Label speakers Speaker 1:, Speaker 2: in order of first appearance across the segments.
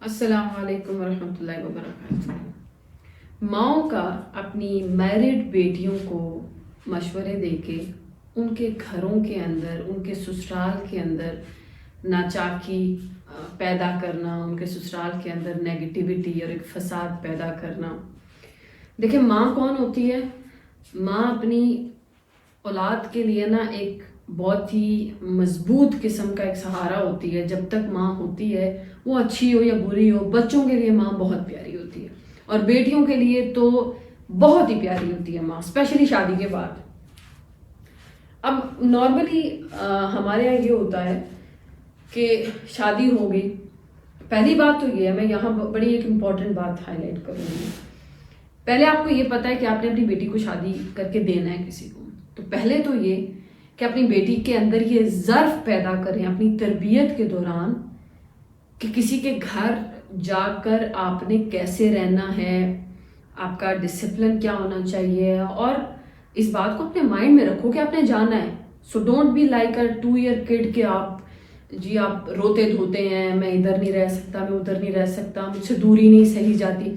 Speaker 1: السلام علیکم ورحمۃ اللہ وبرکاتہ۔ ماؤں کا اپنی میرڈ بیٹیوں کو مشورے دے کے ان کے گھروں کے اندر، ان کے سسرال کے اندر ناچاکی پیدا کرنا، ان کے سسرال کے اندر نیگیٹیوٹی اور ایک فساد پیدا کرنا۔ دیکھیں، ماں کون ہوتی ہے؟ ماں اپنی اولاد کے لیے نا ایک بہت ہی مضبوط قسم کا ایک سہارا ہوتی ہے۔ جب تک ماں ہوتی ہے، وہ اچھی ہو یا بری ہو، بچوں کے لیے ماں بہت پیاری ہوتی ہے، اور بیٹیوں کے لیے تو بہت ہی پیاری ہوتی ہے ماں، اسپیشلی شادی کے بعد۔ اب نارملی ہمارے یہاں یہ ہوتا ہے کہ شادی ہو گئی، پہلی بات تو یہ ہے، میں یہاں بڑی ایک امپورٹنٹ بات ہائی لائٹ کروں گی۔ پہلے آپ کو یہ پتہ ہے کہ آپ نے اپنی بیٹی کو شادی کر کے دینا ہے کسی کو، تو پہلے تو یہ کہ اپنی بیٹی کے اندر یہ ظرف پیدا کریں اپنی تربیت کے دوران کہ کسی کے گھر جا کر آپ نے کیسے رہنا ہے، آپ کا ڈسپلن کیا ہونا چاہیے، اور اس بات کو اپنے مائنڈ میں رکھو کہ آپ نے جانا ہے۔ So don't be like a 2 year kid کہ آپ روتے دھوتے ہیں، میں ادھر نہیں رہ سکتا، میں ادھر نہیں رہ سکتا، مجھ سے دوری نہیں سہی جاتی۔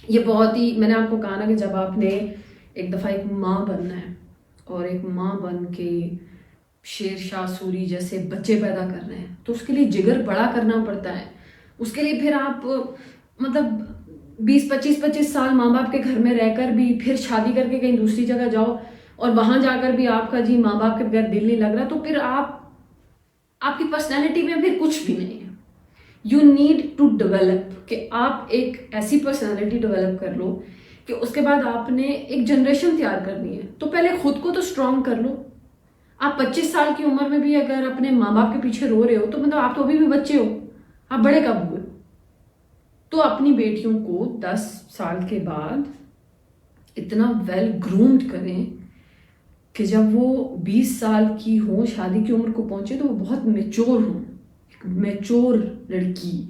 Speaker 1: یہ بہت ہی، میں نے آپ کو کہا نا کہ جب آپ نے ایک دفعہ ایک ماں بننا ہے اور ایک ماں بن کے شیر شاہ سوری جیسے بچے پیدا کر رہے ہیں، تو اس کے لیے جگر بڑا کرنا پڑتا ہے۔ اس کے لیے پھر آپ مطلب 20-25 سال ماں باپ کے گھر میں رہ کر بھی پھر شادی کر کے کہیں دوسری جگہ جاؤ اور وہاں جا کر بھی آپ کا جی ماں باپ کے بغیر دل نہیں لگ رہا، تو پھر آپ کی پرسنالٹی میں پھر کچھ بھی نہیں ہے۔ یو نیڈ ٹو ڈیولپ، کہ آپ ایک ایسی پرسنالٹی ڈیولپ کر لو کہ اس کے بعد آپ نے ایک جنریشن تیار کرنی ہے، تو پہلے خود کو تو اسٹرانگ کر لو۔ آپ 25 سال کی عمر میں بھی اگر اپنے ماں باپ کے پیچھے رو رہے ہو تو مطلب آپ تو ابھی بھی بچے ہو، آپ بڑے کب ہوئے؟ تو اپنی بیٹیوں کو 10 سال کے بعد اتنا ویل گرومڈ کریں کہ جب وہ 20 سال کی ہوں، شادی کی عمر کو پہنچے، تو وہ بہت میچور ہوں، ایک میچور لڑکی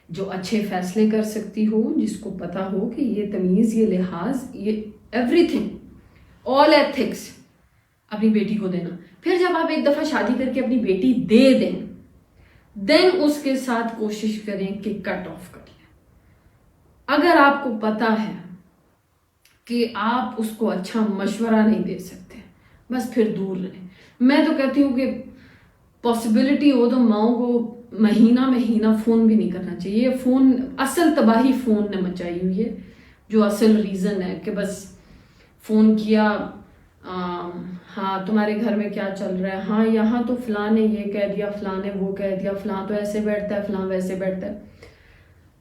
Speaker 1: جو اچھے فیصلے کر سکتی ہو، جس کو پتا ہو کہ یہ تمیز، یہ لحاظ، یہ ایوری تھنگ، آل ایتھکس اپنی بیٹی کو دینا۔ پھر جب آپ ایک دفعہ شادی کر کے اپنی بیٹی دے دیں، دین اس کے ساتھ کوشش کریں کہ کٹ آف کر لیں۔ اگر آپ کو پتا ہے کہ آپ اس کو اچھا مشورہ نہیں دے سکتے، بس پھر دور رہیں۔ میں تو کہتی ہوں کہ پاسبلٹی ہو تو ماؤں کو مہینہ فون بھی نہیں کرنا چاہیے۔ یہ فون، اصل تباہی فون نے مچائی ہوئی ہے، جو اصل ریزن ہے کہ بس فون کیا، ہاں تمہارے گھر میں کیا چل رہا ہے، ہاں یہاں تو فلاں نے یہ کہہ دیا، فلاں نے وہ کہہ دیا، فلاں تو ایسے بیٹھتا ہے، فلاں ویسے بیٹھتا ہے۔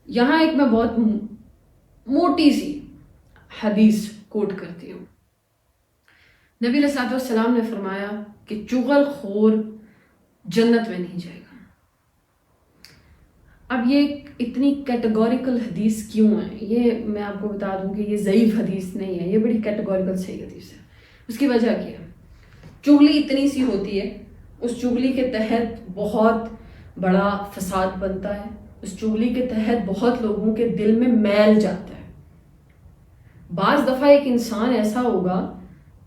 Speaker 1: یہاں ایک میں بہت موٹی سی حدیث کوٹ کرتی ہوں۔ نبی علیہ الصلوۃ والسلام نے فرمایا کہ چغل خور جنت میں نہیں جائے گا۔ اب یہ اتنی کیٹیگوریکل حدیث کیوں ہے؟ یہ میں آپ کو بتا دوں کہ یہ ضعیف حدیث نہیں ہے، یہ بڑی کیٹیگوریکل صحیح حدیث ہے۔ اس کی وجہ کیا ہے؟ چغلی اتنی سی ہوتی ہے، اس چغلی کے تحت بہت بڑا فساد بنتا ہے، اس چغلی کے تحت بہت لوگوں کے دل میں میل جاتا ہے۔ بعض دفعہ ایک انسان ایسا ہوگا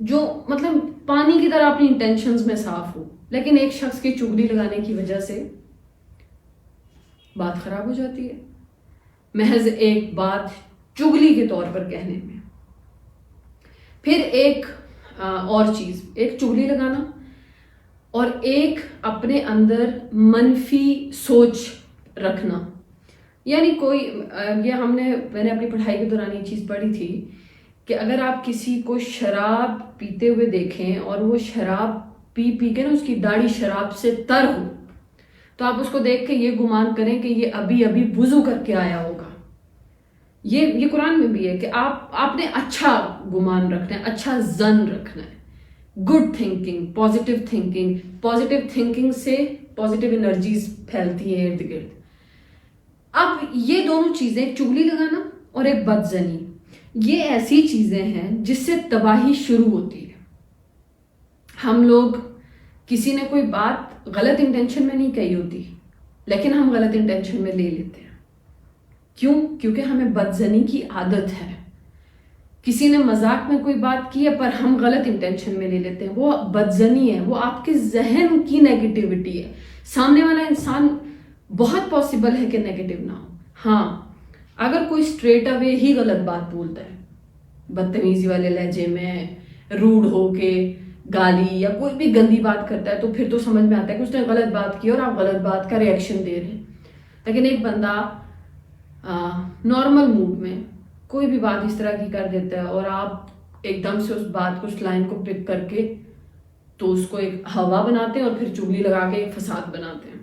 Speaker 1: جو مطلب پانی کی طرح اپنی انٹینشنز میں صاف ہو، لیکن ایک شخص کی چغلی لگانے کی وجہ سے بات خراب ہو جاتی ہے، محض ایک بات چغلی کے طور پر کہنے میں۔ پھر ایک اور چیز، ایک چغلی لگانا اور ایک اپنے اندر منفی سوچ رکھنا، یعنی میں نے اپنی پڑھائی کے دوران یہ چیز پڑھی تھی کہ اگر آپ کسی کو شراب پیتے ہوئے دیکھیں اور وہ شراب پی کے نا اس کی داڑھی شراب سے تر ہو، تو آپ اس کو دیکھ کے یہ گمان کریں کہ یہ ابھی وضو کر کے آیا ہوگا۔ یہ قرآن میں بھی ہے کہ آپ نے اچھا گمان رکھنا ہے، اچھا ظن رکھنا ہے، گڈ تھنکنگ، پازیٹیو تھنکنگ سے پازیٹیو انرجیز پھیلتی ہیں ارد گرد۔ اب یہ دونوں چیزیں، چغلی لگانا اور ایک بدظنی، یہ ایسی چیزیں ہیں جس سے تباہی شروع ہوتی ہے۔ ہم لوگ، کسی نے کوئی بات غلط انٹینشن میں نہیں کہی ہوتی، لیکن ہم غلط انٹینشن میں لے لیتے ہیں۔ کیوں؟ کیونکہ ہمیں بدظنی کی عادت ہے۔ کسی نے مذاق میں کوئی بات کی ہے پر ہم غلط انٹینشن میں لے لیتے ہیں، وہ بدظنی ہے، وہ آپ کے ذہن کی نیگیٹیوٹی ہے۔ سامنے والا انسان بہت پاسبل ہے کہ نیگیٹو نہ ہو، ہاں اگر کوئی اسٹریٹ اوے ہی غلط بات بولتا ہے، بدتمیزی والے لہجے میں، روڈ ہو کے گالی یا کوئی بھی گندی بات کرتا ہے، تو پھر تو سمجھ میں آتا ہے کہ اس نے غلط بات کی اور آپ غلط بات کا ریئیکشن دے رہے ہیں. لیکن ایک بندہ نارمل موڈ میں کوئی بھی بات اس طرح کی کر دیتا ہے اور آپ ایک دم سے اس بات کو، اس لائن کو پک کر کے تو اس کو ایک ہوا بناتے ہیں اور پھر چگلی لگا کے ایک فساد بناتے ہیں.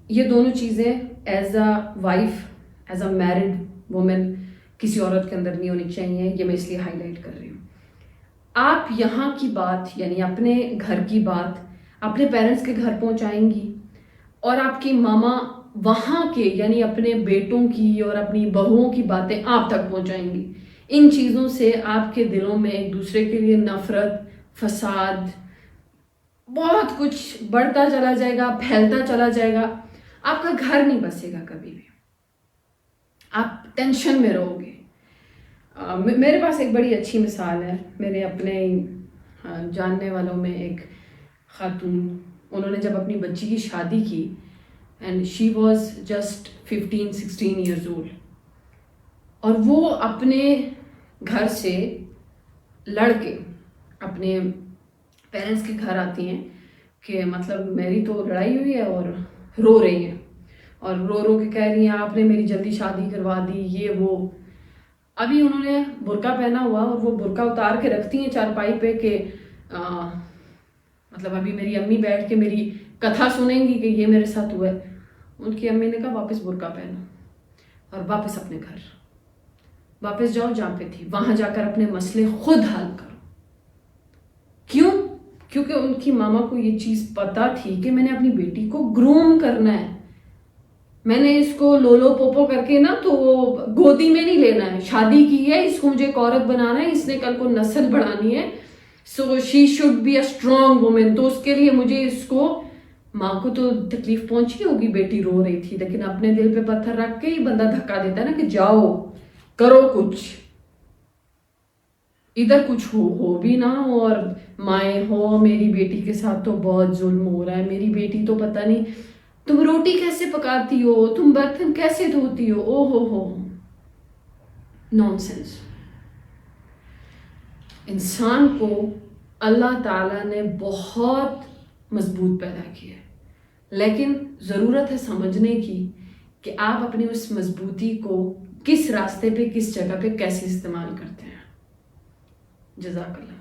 Speaker 1: یہ دونوں چیزیں as a wife, as a married woman کسی عورت کے اندر نہیں ہونی چاہیے. یہ میں اس لیے ہائی لائٹ کر رہی ہوں. آپ یہاں کی بات یعنی اپنے گھر کی بات اپنے پیرنٹس کے گھر پہنچائیں گی اور آپ کی ماما وہاں کے یعنی اپنے بیٹوں کی اور اپنی بہوؤں کی باتیں آپ تک پہنچائیں گی. ان چیزوں سے آپ کے دلوں میں ایک دوسرے کے لیے نفرت، فساد، بہت کچھ بڑھتا چلا جائے گا، پھیلتا چلا جائے گا. آپ کا گھر نہیں بسے گا کبھی بھی، آپ ٹینشن میں رہو گے. میرے پاس ایک بڑی اچھی مثال ہے. میرے اپنے جاننے والوں میں ایک خاتون، انہوں نے جب اپنی بچی کی شادی کی and she was just 15-16 years old, اور وہ اپنے گھر سے لڑ کے اپنے پیرنٹس کے گھر آتی ہیں کہ مطلب میری تو لڑائی ہوئی ہے، اور رو رہی ہیں اور رو رو کے کہہ رہی ہیں آپ نے میری جلدی شادی کروا دی، یہ وہ. ابھی انہوں نے برقع پہنا ہوا اور وہ برقع اتار کے رکھتی ہیں چارپائی پہ کہ مطلب ابھی میری امی بیٹھ کے میری کتھا سنیں گی کہ یہ میرے ساتھ ہوا ہے. ان کی امی نے کہا واپس برقع پہنو اور واپس اپنے گھر واپس جاؤ جہاں پہ تھی، وہاں جا کر اپنے مسئلے خود حل کرو. کیوں؟ کیونکہ ان کی ماما کو یہ چیز پتا تھی کہ میں نے اپنی بیٹی کو گروم کرنا ہے، میں نے اس کو لولو پوپو کر کے نا تو گودی میں نہیں لینا ہے. شادی کی ہے، اس کو مجھے ایک عورت بنانا ہے، اس نے کل کو نسل بڑھانی ہے. So she should be a strong woman. تو اس کے لیے مجھے اس کو، ماں کو تو تکلیف پہنچی ہوگی، بیٹی رو رہی تھی، لیکن اپنے دل پہ پتھر رکھ کے ہی بندہ دھکا دیتا ہے نا کہ جاؤ کرو کچھ. ادھر کچھ ہو بھی نہ ہو اور مائیں ہو میری بیٹی کے ساتھ تو بہت ظلم ہو رہا ہے، میری بیٹی تو پتہ نہیں تم روٹی کیسے پکاتی ہو، تم برتن کیسے دھوتی ہو، او ہو. نانسنس. انسان کو اللہ تعالیٰ نے بہت مضبوط پیدا کیا ہے، لیکن ضرورت ہے سمجھنے کی کہ آپ اپنی اس مضبوطی کو کس راستے پہ، کس جگہ پہ کیسے استعمال کرتے ہیں. جزاک اللہ.